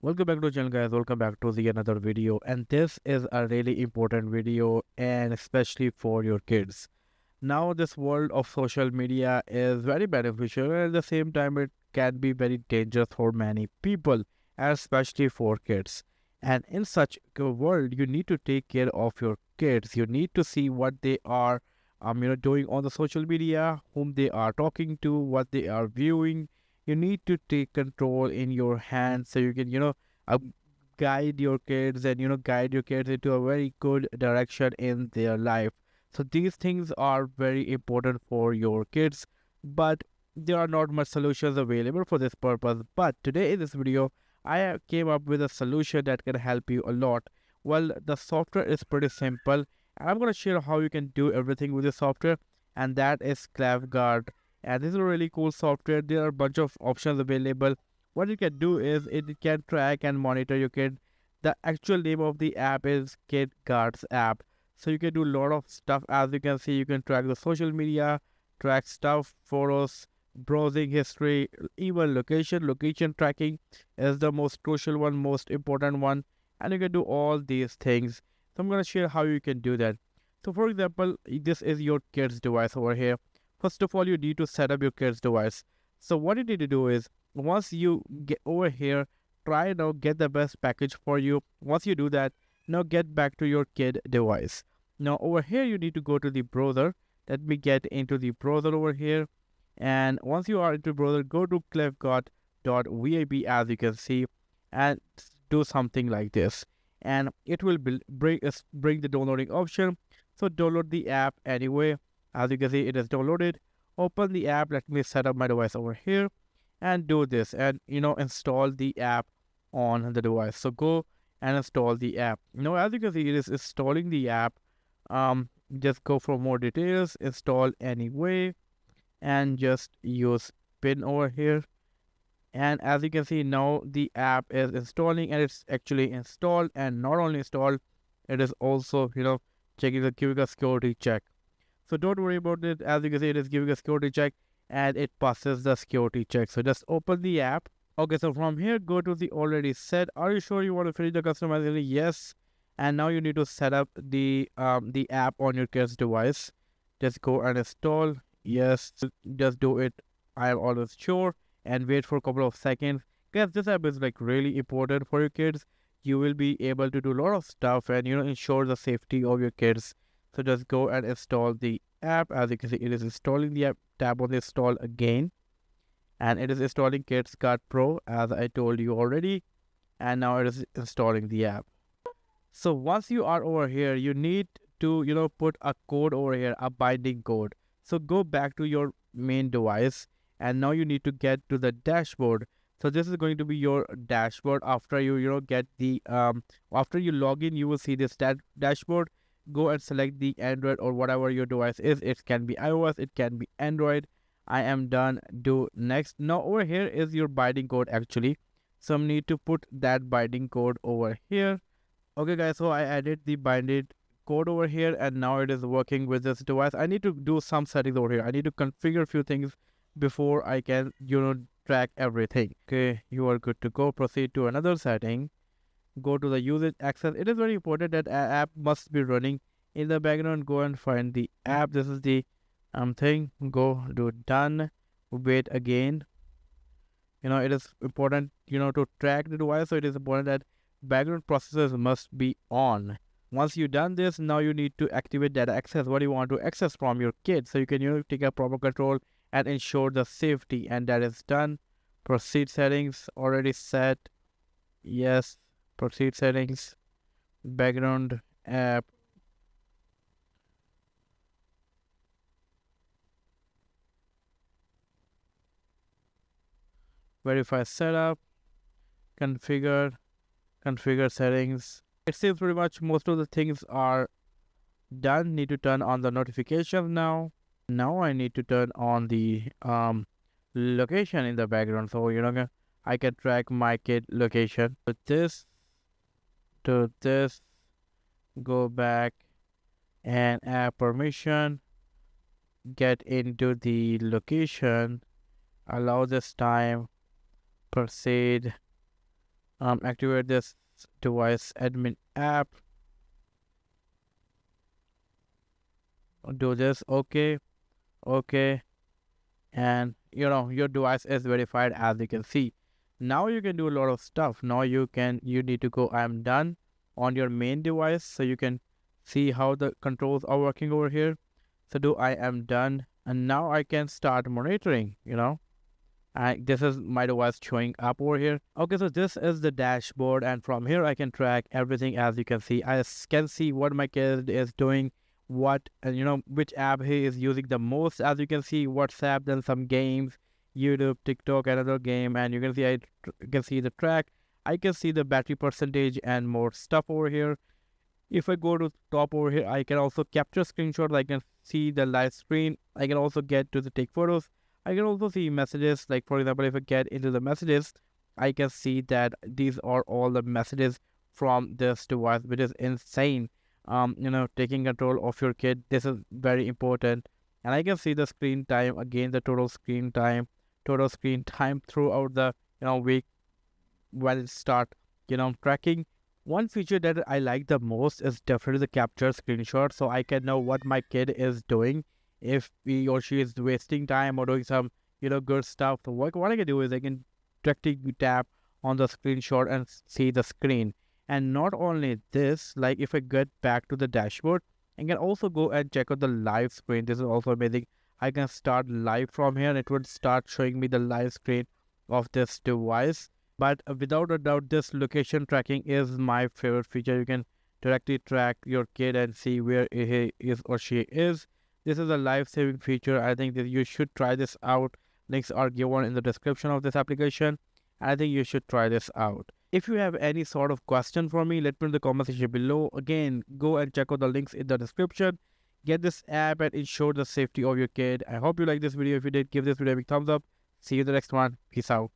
Welcome back to the channel, guys. Welcome back to the another video, and this is a really important video, and especially for your kids. Now this world of social media is very beneficial, and at the same time it can be very dangerous for many people, and especially for kids. And in such a world, you need to take care of your kids. You need to see what they are doing on the social media, whom they are talking to, what they are viewing. You need to take control in your hands so you can uh, guide your kids, and guide your kids into a very good direction in their life. So these things are very important for your kids, but there are not much solutions available for this purpose. But today in this video, I came up with a solution that can help you a lot. Well, the software is pretty simple, and I'm going to share how you can do everything with the software, and that is Kidsguard. And this is a really cool software. There are a bunch of options available. What you can do is it can track and monitor your kid. The actual name of the app is Kidsguard's app. So you can do a lot of stuff. As you can see, you can track the social media, track stuff, photos, browsing history, even location tracking is the most crucial one, most important one, and you can do all these things. So I'm going to share how you can do that. So for example, this is your kid's device over here. First of all, you need to set up your kid's device. So what you need to do is, once you get over here, try now get the best package for you. Once you do that, now get back to your kid device. Now over here, you need to go to the browser. Let me get into the browser over here. And once you are into browser, go to kidsguard.vip, as you can see, and do something like this. And it will bring the downloading option. So download the app anyway. As you can see, it is downloaded. Open the app. Let me set up my device over here and do this, and install the app on the device. So go and install the app. Now as you can see, it is installing the app. Just go for more details, install anyway, and just use pin over here. And as you can see, now the app is installing, and it's actually installed. And not only installed, it is also giving a security check. So don't worry about it. As you can see, it is giving a security check, and it passes the security check. So just open the app. Okay, so from here, go to the already set. Are you sure you want to finish the customization? Yes. And now you need to set up the app on your kid's device. Just go and install. Yes, just do it. I am always sure, and wait for a couple of seconds. Guys, this app is like really important for your kids. You will be able to do a lot of stuff and ensure the safety of your kids. So just go and install the app. As you can see, it is installing the app. Tap on the install again, and it is installing Kidsguard Pro, as I told you already. And now it is installing the app. So once you are over here, you need to put a code over here, a binding code. So go back to your main device, and now you need to get to the dashboard. So this is going to be your dashboard. After you get the after you log in, you will see this dashboard. Go and select the Android or whatever your device is. It can be iOS, it can be Android. I am done. Do next. Now over here is your binding code actually. So I need to put that binding code over here. Okay guys, so I added the binded code over here, and now it is working with this device. I need to do some settings over here. I need to configure a few things before I can track everything. Okay, you are good to go. Proceed to another setting. Go to the usage access. It is very important that app must be running in the background. Go and find the app. This is the thing. Go do done. Wait again. It is important to track the device, so it is important that background processes must be on. Once you've done this, now you need to activate data access. What you want to access from your kids, so you can take a proper control and ensure the safety, and that is done. Proceed settings already set. Yes. Proceed settings, background app. Verify setup, configure settings. It seems pretty much most of the things are done. Need to turn on the notifications now. Now I need to turn on the location in the background, so I can track my kid location. With this, to this, go back and add permission, get into the location, allow this time, proceed, activate this device admin app. Do this. Okay. Okay. And your device is verified, as you can see. Now you can do a lot of stuff. Now you need to go I'm done on your main device, so you can see how the controls are working over here. So do I am done, and now I can start monitoring. This is my device showing up over here. Okay, so this is the dashboard, and from here I can track everything. As you can see, I can see what my kid is doing, what which app he is using the most. As you can see, WhatsApp, then some games, YouTube, TikTok, another game, and you can see you can see the track. I can see the battery percentage and more stuff over here. If I go to top over here, I can also capture screenshots. I can see the live screen. I can also get to the take photos. I can also see messages. Like for example, if I get into the messages, I can see that these are all the messages from this device, which is insane. Taking control of your kid. This is very important. And I can see the screen time again, the total screen time throughout the week when it start tracking. One feature that I like the most is definitely the capture screenshot, so I can know what my kid is doing, if he or she is wasting time or doing some good stuff. So what I can do is I can directly tap on the screenshot and see the screen. And not only this, like if I get back to the dashboard, I can also go and check out the live screen. This is also amazing. I can start live from here and it would start showing me the live screen of this device. But without a doubt, this location tracking is my favorite feature. You can directly track your kid and see where he is or she is. This is a life-saving feature. I think that you should try this out. Links are given in the description of this application. I think you should try this out. If you have any sort of question for me, let me know in the comment section below. Again, go and check out the links in the description. Get this app and ensure the safety of your kid. I hope you like this video. If you did, give this video a big thumbs up. See you in the next one. Peace out.